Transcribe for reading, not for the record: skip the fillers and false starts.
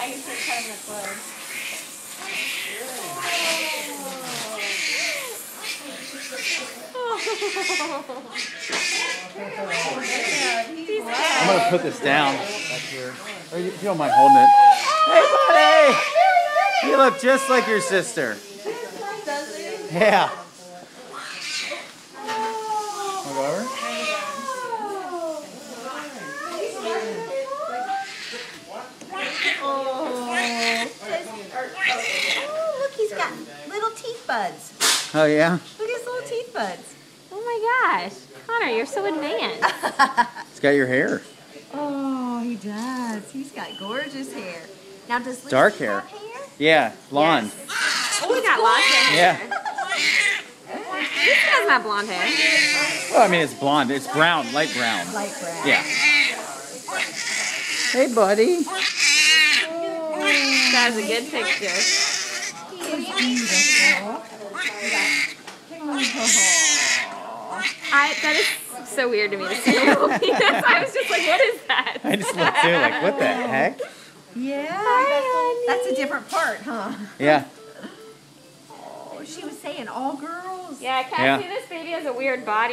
I can start cutting the clothes. I'm gonna put this down back here. Or if you don't mind holding it. Hey, buddy! You look just like your sister. Yeah. Wanna go over? Oh, look, he's got little teeth buds. Oh, yeah? Look at his little teeth buds. Oh my gosh. Connor, you're so advanced. It's got your hair. Oh, he does. He's got gorgeous hair. Now, does Lucy Dark have hair. hair? Yeah, blonde. Oh, we got lots of hair. Yeah. This has not blonde hair. Well, I mean, it's blonde. It's brown, light brown. Light brown. Yeah. Hey, buddy. That was a good picture. He is beautiful. That is so weird to me to see a little penis. I was just like, what is that? I just looked too, like, what the heck? Yeah. That's a different part, huh? Yeah. Oh, she was saying all girls. Yeah, Cassie, this baby has a weird body.